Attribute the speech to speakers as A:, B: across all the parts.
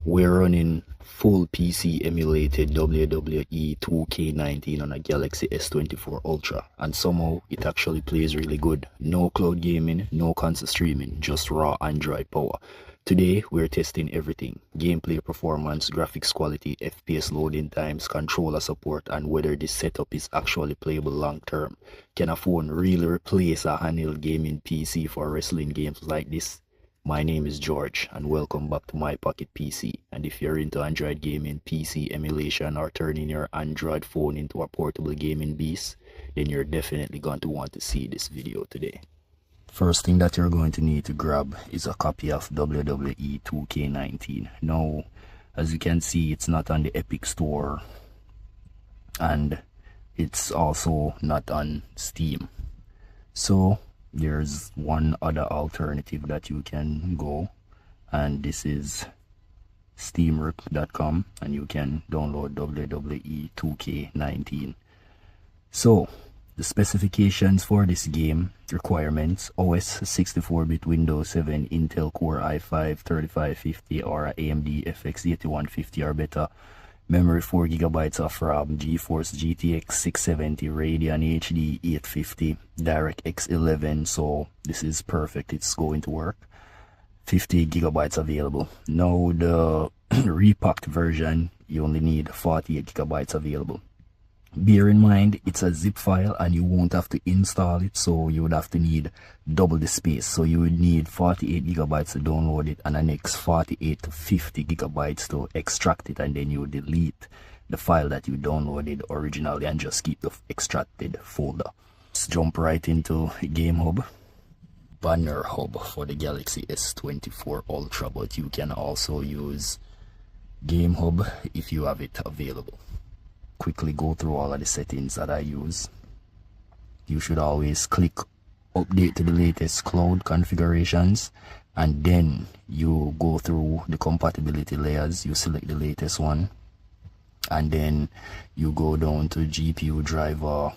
A: We're running full PC emulated WWE 2K19 on a Galaxy S24 Ultra, and somehow it actually plays really good. No cloud gaming, no console streaming, just raw Android power. Today we're testing everything: gameplay performance, graphics quality, FPS loading times, controller support, and whether this setup is actually playable long term. Can a phone really replace a handheld gaming PC for wrestling games like this? My name is George, and welcome back to my pocket PC. And if you're into Android gaming, PC emulation, or turning your Android phone into a portable gaming beast, then you're definitely going to want to see this video today. First thing that you're going to need to grab is a copy of WWE 2K19. Now, as you can see, it's not on the Epic Store, and it's also not on Steam. So there's one other alternative that you can go, and this is steamrip.com, and you can download WWE 2K19. So the specifications for this game: requirements: OS 64-bit Windows 7, Intel Core i5-3550 or AMD FX 8150 or better, memory 4GB of RAM, GeForce GTX 670, Radeon HD 850, DirectX 11, so this is perfect, it's going to work. 50GB available. Now the repacked version, you only need 48GB available. Bear in mind, it's a zip file and you won't have to install it, so you would have to need double the space. So you would need 48GB to download it and the next 48 to 50GB to extract it, and then you delete the file that you downloaded originally and just keep the extracted folder. Let's jump right into Bannerhub. Bannerhub for the Galaxy S24 Ultra, but you can also use Bannerhub if you have it available. Quickly go through all of the settings that I use. You should always click update to the latest cloud configurations, and then you go through the compatibility layers. You select the latest one, and then you go down to GPU driver.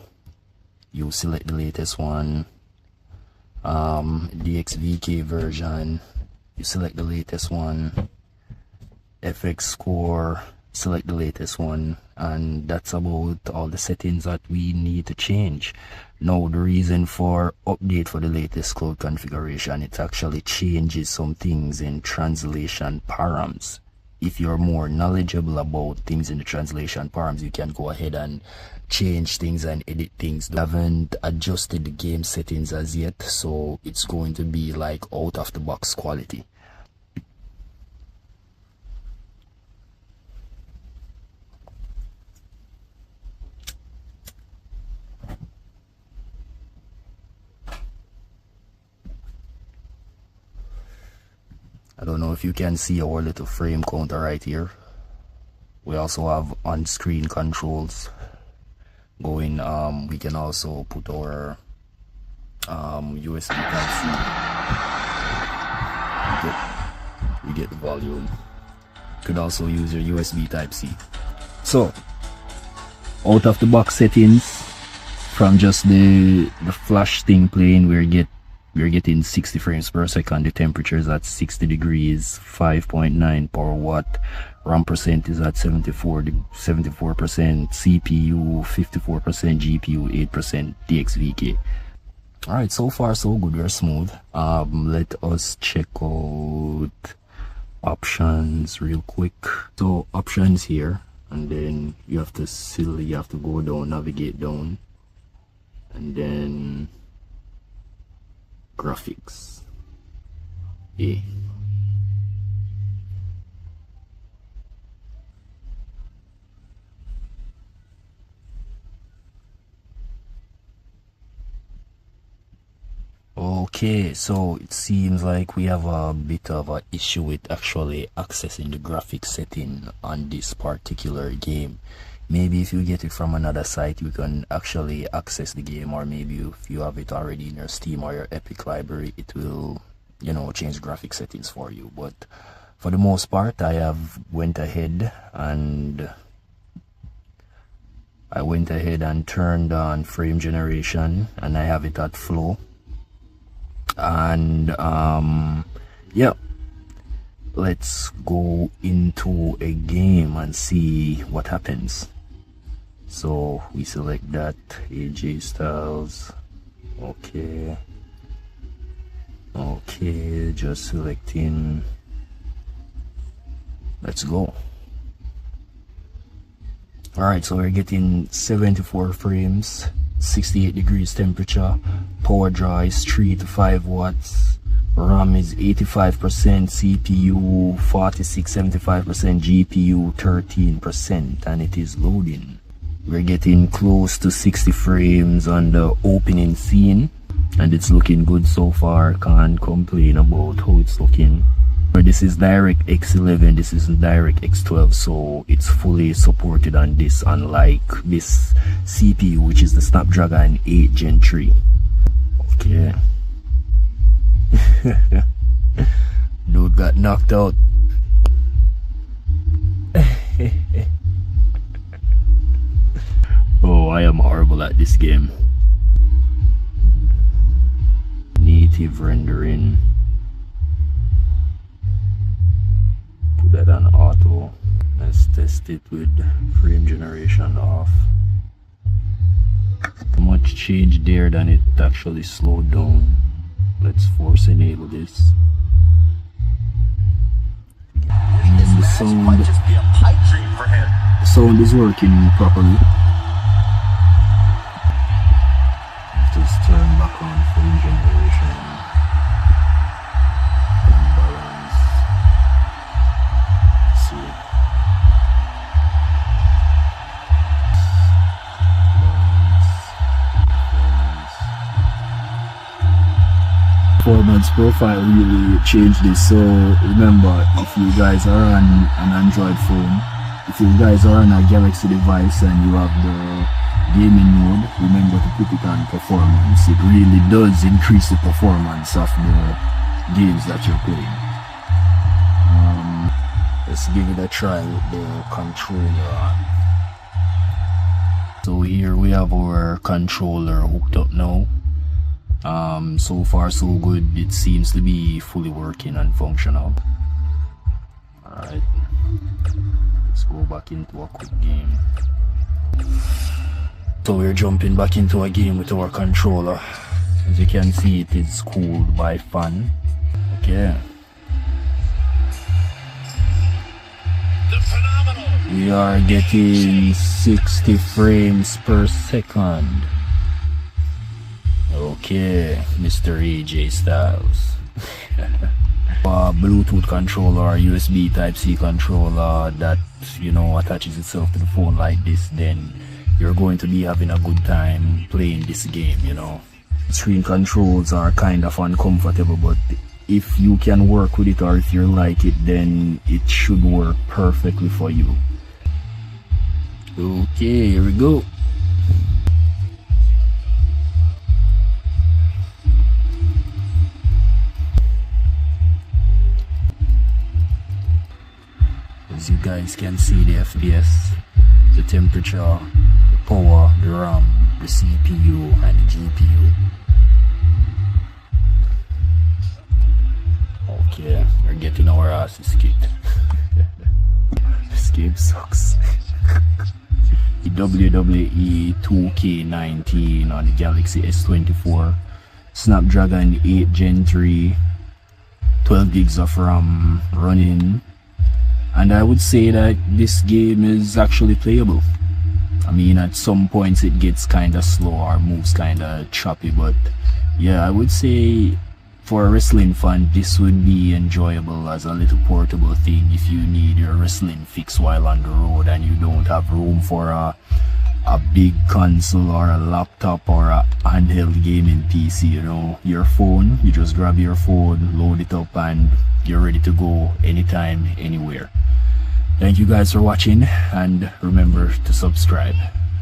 A: You select the latest one. DXVK version, you select the latest one. FX score, select the latest one, and that's about all the settings that we need to change. Now the reason for update for the latest cloud configuration, it actually changes some things in translation params. If you're more knowledgeable about things in the translation params, you can go ahead and change things and edit things. I haven't adjusted the game settings as yet, so it's going to be like out of the box quality. I don't know if you can see our little frame counter right here. We also have on-screen controls going. We can also put our USB Type-C. We get the volume. You could also use your USB Type-C. So out of the box settings, from just the flash thing playing, we're getting 60 frames per second. The temperature is at 60 degrees, 5.9 per watt. RAM percent is at 74%, CPU 54%, GPU 8%, DXVK. Alright, so far so good, we're smooth. Let us check out options real quick. So options here, and then you have to go down, navigate down, and then graphics. A. Okay, so it seems like we have a bit of an issue with actually accessing the graphics setting on this particular game. Maybe if you get it from another site, you can actually access the game, or maybe if you have it already in your Steam or your Epic library, it will, change graphic settings for you. But for the most part, I went ahead and turned on frame generation, and I have it at flow. And yeah, let's go into a game and see what happens. So we select that, AJ Styles. Okay, just selecting. Let's go. Alright, so we're getting 74 frames, 68 degrees temperature, power draw is 3 to 5 watts, RAM is 85%, CPU 46-75%, GPU 13%, and it is loading. We're getting close to 60 frames on the opening scene, and it's looking good so far. Can't complain about how it's looking. But this is DirectX 11, this isn't DirectX 12, so it's fully supported on this, unlike this CPU, which is the Snapdragon 8 Gen 3. Okay. Dude got knocked out. Oh, I am horrible at this game. Native rendering. Put that on auto. Let's test it with frame generation off. Much change there than it actually slowed down. Let's force enable this. And the sound is working properly. Just turn back on frame generation and balance. See. Performance profile really changed this. So remember, if you guys are on an Android phone, if you guys are on a Galaxy device and you have the gaming mode, remember to put it on performance. It really does increase the performance of the games that you're playing. Let's give it a try with the controller on. So here we have our controller hooked up now. So far so good. It seems to be fully working and functional. Alright, let's go back into a quick game. So we're jumping back into a game with our controller. As you can see, it is cooled by fan. Okay. We are getting 60 frames per second. Okay, Mr. AJ Styles. Bluetooth controller, USB Type-C controller that, you know, attaches itself to the phone like this, then you're going to be having a good time playing this game, you know. Screen controls are kind of uncomfortable, but if you can work with it or if you like it, then it should work perfectly for you. Okay, here we go. As you guys can see, the FPS, the temperature, the power, the RAM, the CPU and the GPU. Okay, we're getting our asses kicked. This game sucks. The WWE 2K19 on the Galaxy S24, Snapdragon 8 Gen 3, 12 gigs of RAM running. And I would say that this game is actually playable. I mean, at some points it gets kind of slow or moves kind of choppy, but yeah, I would say for a wrestling fan this would be enjoyable as a little portable thing if you need your wrestling fix while on the road and you don't have room for a big console or a laptop or a handheld gaming PC. You know, your phone, you just grab your phone, load it up, and you're ready to go anytime, anywhere. Thank you guys for watching, and remember to subscribe.